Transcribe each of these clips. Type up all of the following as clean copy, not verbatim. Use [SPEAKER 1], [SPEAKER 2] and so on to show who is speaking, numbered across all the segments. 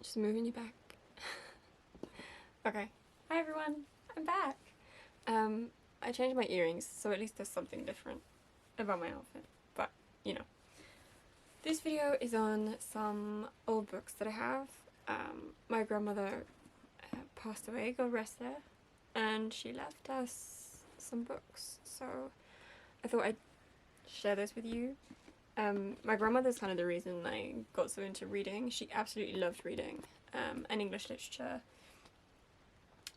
[SPEAKER 1] Just moving you back. Okay. Hi everyone, I'm back. I changed my earrings, so at least there's something different about my outfit. But, you know. This video is on some old books that I have. My grandmother passed away, God rest her, and she left us some books. So I thought I'd share this with you. My grandmother's kind of the reason I got so into reading. She absolutely loved reading and English literature.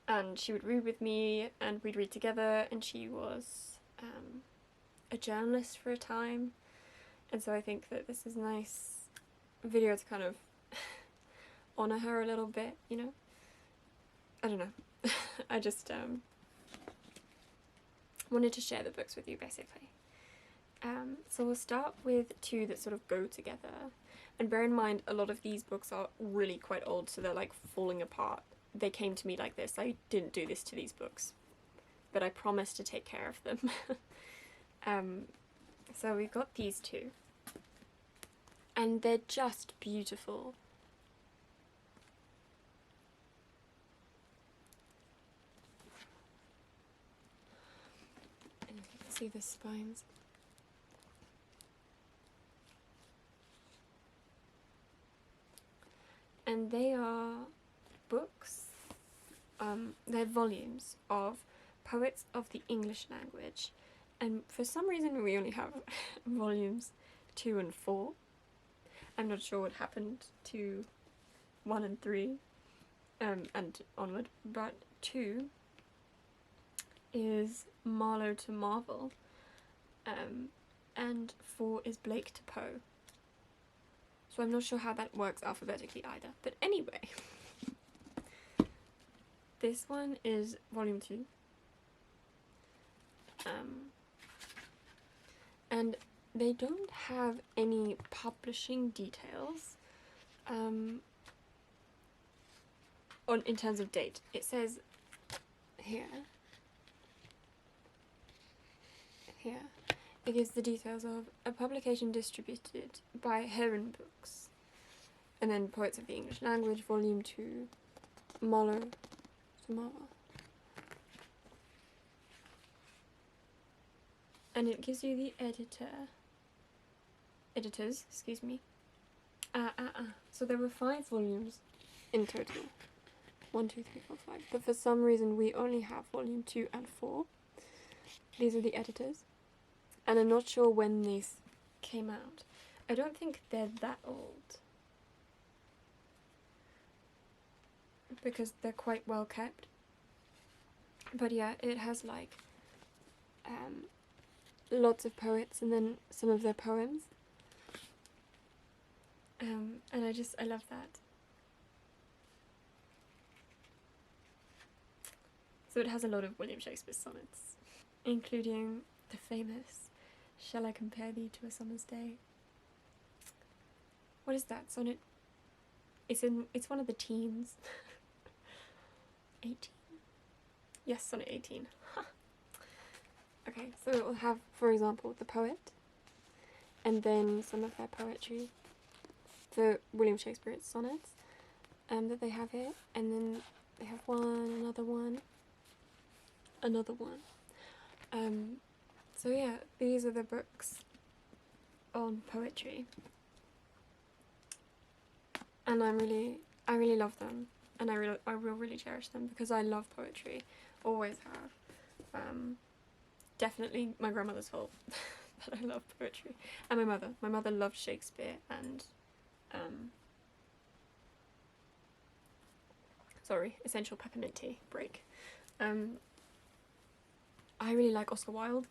[SPEAKER 1] And she would read with me and we'd read together, and she was a journalist for a time. And so I think that this is a nice video to kind of honour her a little bit, you know? I don't know. I just wanted to share the books with you, basically. So we'll start with two that sort of go together. And bear in mind, a lot of these books are really quite old, so they're like falling apart. They came to me like this. I didn't do this to these books, but I promised to take care of them. So we've got these two, and they're just beautiful. And you can see the spines. And they are books, they're volumes of poets of the English language, and for some reason we only have volumes 2 and 4. I'm not sure what happened to 1 and 3 and onward, but 2 is Marlowe to Marvel, and 4 is Blake to Poe. So I'm not sure how that works alphabetically either, but anyway. This one is volume 2. And they don't have any publishing details in terms of date. It says here, it gives the details of a publication distributed by Heron Books, and then Poets of the English Language, volume 2, Marlowe to Marvel. And it gives you the editors, excuse me. So there were 5 volumes in total. 1, 2, 3, 4, 5. But for some reason we only have volume 2 and 4. These are the editors. And I'm not sure when these came out. I don't think they're that old, because they're quite well kept. But yeah, it has like lots of poets and then some of their poems. And I love that. So it has a lot of William Shakespeare sonnets, including the famous "Shall I compare thee to a summer's day?" What is that sonnet? It's one of the teens. 18? Yes, sonnet 18. Okay, so it will have, for example, the poet, and then some of their poetry, the William Shakespeare sonnets that they have here, and then they have another one. So yeah, these are the books on poetry, and I really love them, and I will really cherish them because I love poetry, always have. Definitely my grandmother's fault that I love poetry, and my mother loved Shakespeare and essential peppermint tea break. I really like Oscar Wilde.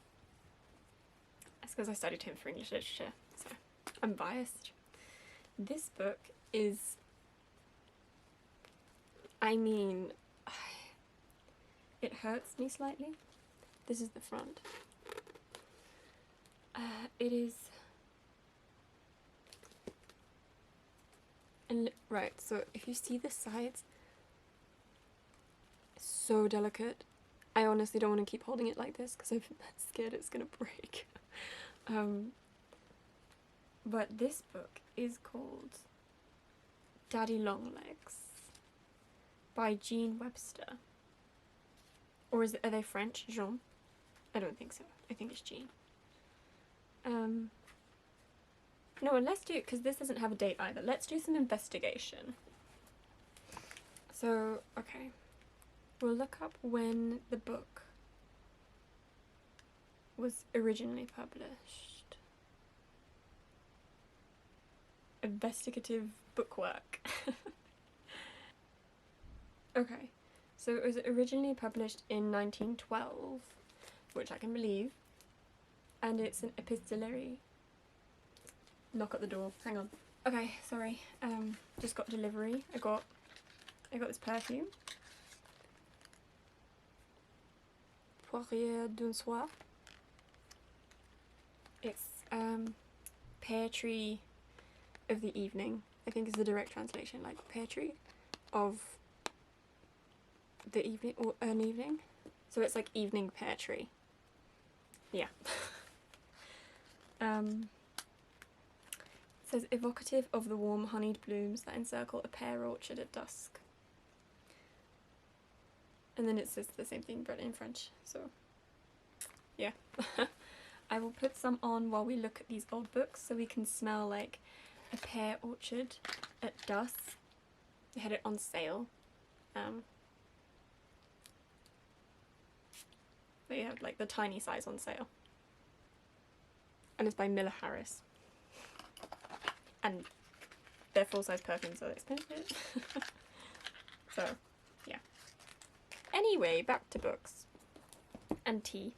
[SPEAKER 1] That's because I studied him for English literature, so I'm biased. This book is, I mean, it hurts me slightly. This is the front. It is, and right, so if you see the sides, it's so delicate. I honestly don't want to keep holding it like this because I'm scared it's gonna break. But this book is called Daddy Longlegs by Jean Webster. Or are they French? Jean? I don't think so. I think it's Jean. No, let's do, because this doesn't have a date either. Let's do some investigation. So, okay. We'll look up when the book was originally published. Investigative bookwork. Okay, so it was originally published in 1912, which I can believe, and it's an epistolary. Knock at the door, hang on. Okay, sorry, just got delivery. I got this perfume. Poirier d'un soir. It's pear tree of the evening, I think is the direct translation, like pear tree of the evening, or an evening. So it's like evening pear tree. Yeah. It says evocative of the warm honeyed blooms that encircle a pear orchard at dusk. And then it says the same thing but in French, so yeah. I will put some on while we look at these old books so we can smell like a pear orchard at dusk. They had it on sale. They had like the tiny size on sale. And it's by Miller Harris. And their full-size perfumes are expensive. So, yeah. Anyway, back to books. And tea.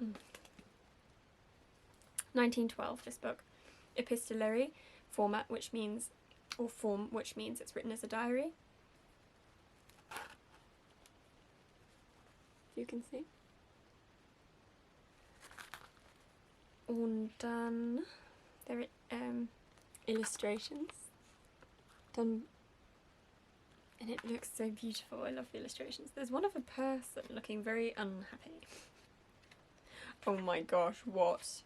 [SPEAKER 1] Mm. 1912, this book. Epistolary format, which means, or form, which means it's written as a diary. You can see. And then there are illustrations done, and it looks so beautiful. I love the illustrations. There's one of a person looking very unhappy. Oh my gosh, what?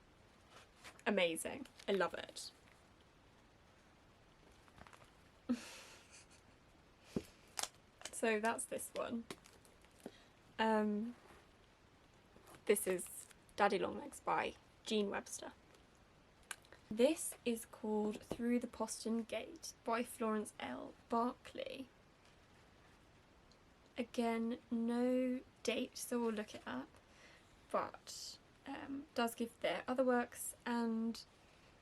[SPEAKER 1] Amazing. I love it. So that's this one. This is Daddy Longlegs by Jean Webster. This is called Through the Postern Gate by Florence L. Barclay. Again, no date, so we'll look it up, but does give their other works and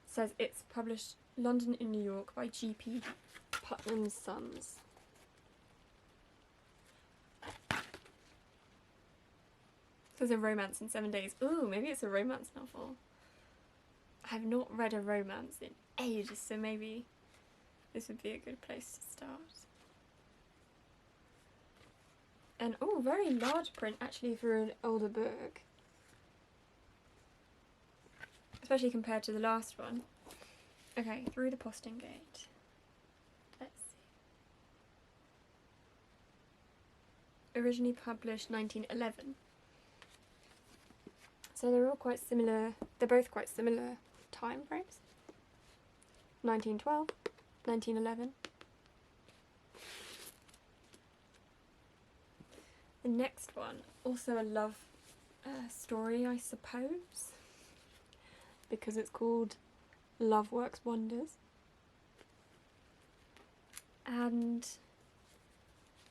[SPEAKER 1] says it's published London and New York by G.P. Putnam's Sons. There's a romance in 7 days. Ooh, maybe it's a romance novel. I've not read a romance in ages, so maybe this would be a good place to start. And oh, very large print actually for an older book. Especially compared to the last one. Okay, Through the Postern Gate. Let's see. Originally published 1911. So they're all quite similar, they're both quite similar time frames. 1912, 1911. The next one, also a love story, I suppose, because it's called Love Works Wonders. And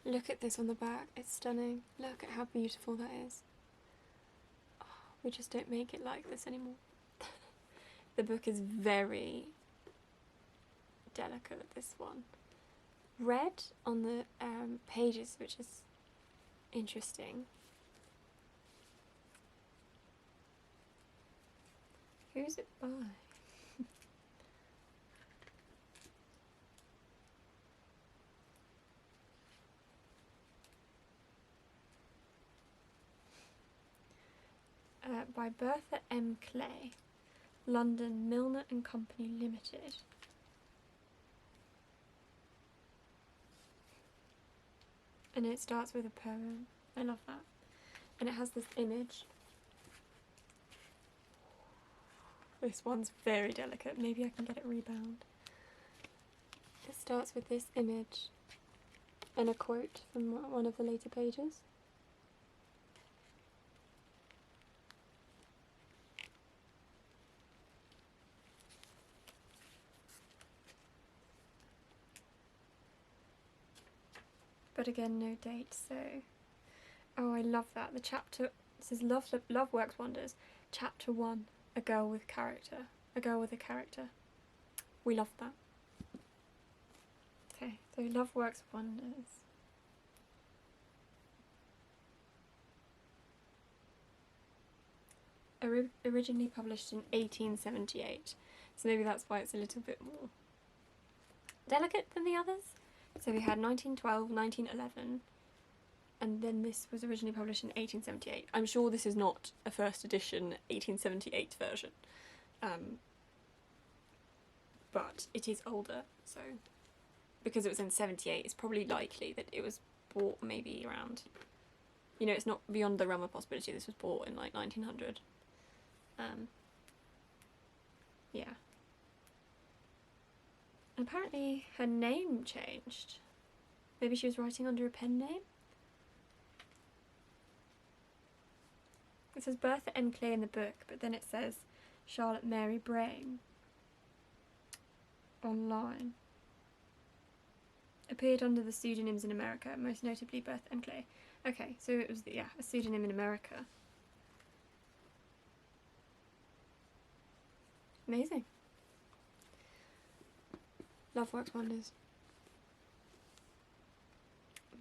[SPEAKER 1] look at this on the back, it's stunning. Look at how beautiful that is. We just don't make it like this anymore. The book is very delicate, this one. Red on the pages, which is interesting. Who's it by? By Bertha M. Clay, London, Milner and Company Limited. And it starts with a poem. I love that. And it has this image This one's very delicate. Maybe I can get it rebound. It starts with this image and a quote from one of the later pages. But again, no date, so... Oh, I love that. The chapter says Love Works Wonders. Chapter 1, A Girl with Character. A Girl with a Character. We love that. Okay, so Love Works Wonders. Originally published in 1878. So maybe that's why it's a little bit more delicate than the others. So we had 1912, 1911, and then this was originally published in 1878. I'm sure this is not a first edition 1878 version, but it is older, so because it was in 78, it's probably likely that it was bought maybe around, you know, it's not beyond the realm of possibility this was bought in like 1900. Yeah. Apparently her name changed. Maybe she was writing under a pen name? It says Bertha M. Clay in the book, but then it says Charlotte Mary Brain online. Appeared under the pseudonyms in America, most notably Bertha M. Clay. Okay, so it was, yeah, a pseudonym in America. Amazing. Love Works Wonders.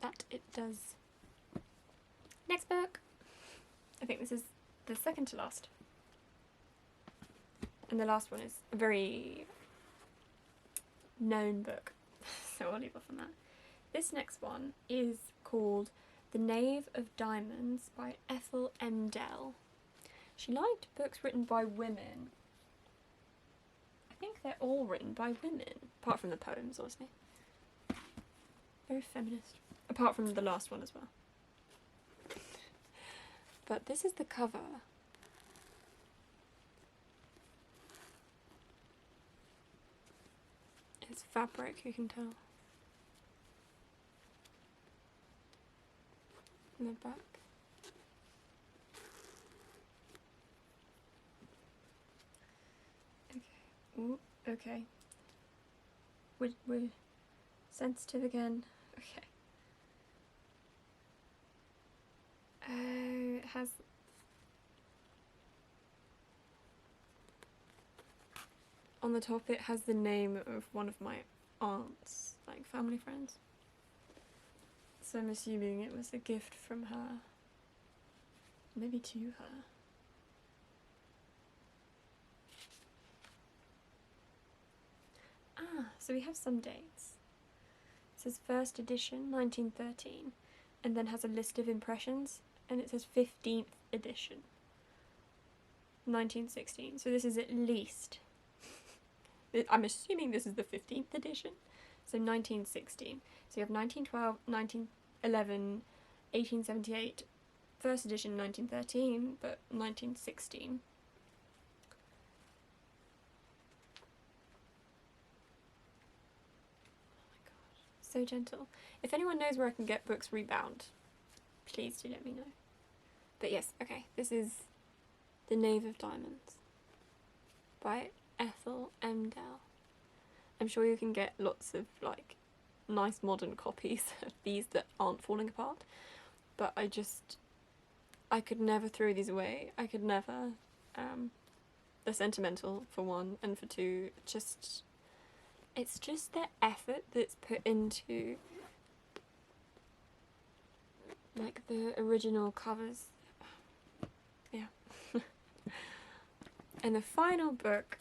[SPEAKER 1] That it does. Next book. I think this is the second to last. And the last one is a very known book, so I'll leave off on that. This next one is called The Knave of Diamonds by Ethel M. Dell. She liked books written by women. I think they're all written by women, apart from the poems, obviously. Very feminist. Apart from the last one as well. But this is the cover. It's fabric, you can tell. And the back. Okay. Ooh, okay. We're sensitive again. Okay. Oh, it has... On the top it has the name of one of my aunts, like family friends. So I'm assuming it was a gift from her. Maybe to her. Ah, so we have some dates. It says first edition, 1913, and then has a list of impressions, and it says 15th edition, 1916. So this is at least... I'm assuming this is the 15th edition, so 1916. So you have 1912, 1911, 1878, first edition 1913, but 1916. Oh my god, so gentle. If anyone knows where I can get books rebound, please do let me know. But yes, okay, this is The Knave of Diamonds by Ethel M. Dell. I'm sure you can get lots of like nice modern copies of these that aren't falling apart, but I could never throw these away. I could never. They're sentimental for one, and for two, it's just the effort that's put into like the original covers. Yeah. And the final book,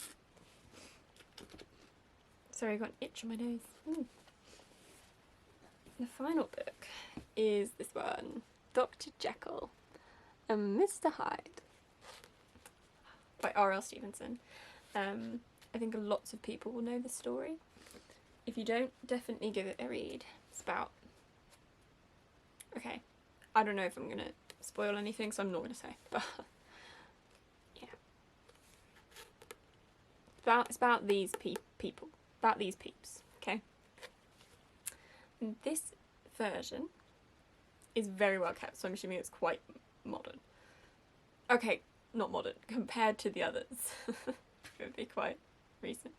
[SPEAKER 1] sorry, I got an itch on my nose. Ooh. The final book is this one, Dr. Jekyll and Mr. Hyde by R.L. Stevenson. I think lots of people will know the story. If you don't, definitely give it a read. It's about... Okay, I don't know if I'm going to spoil anything, so I'm not going to say, but... It's about these people. About these peeps, okay? And this version is very well kept, so I'm assuming it's quite modern. Okay, not modern, compared to the others. It would be quite recent.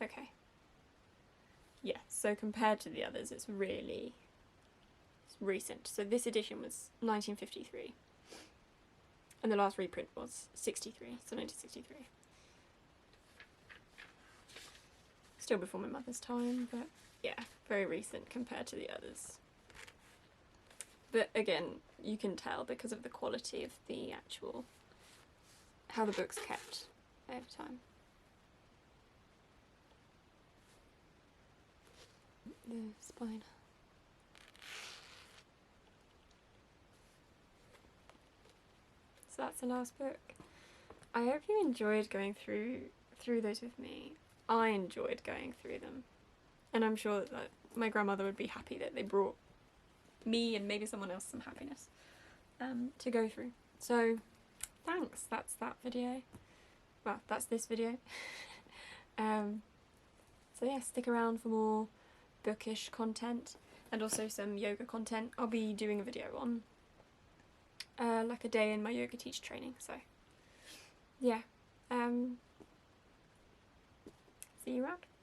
[SPEAKER 1] Okay. Yeah, so compared to the others, it's recent. So this edition was 1953. And the last reprint was 63, so 1963. Still before my mother's time, but yeah, very recent compared to the others. But again, you can tell because of the quality of the actual, how the book's kept over time. The spine. So that's the last book. I hope you enjoyed going through those with me. I enjoyed going through them. And I'm sure that my grandmother would be happy that they brought me and maybe someone else some happiness to go through. So thanks, that's that video. Well, that's this video. So yeah, stick around for more bookish content and also some yoga content. I'll be doing a video on like a day in my yoga teacher training, so yeah. See you around.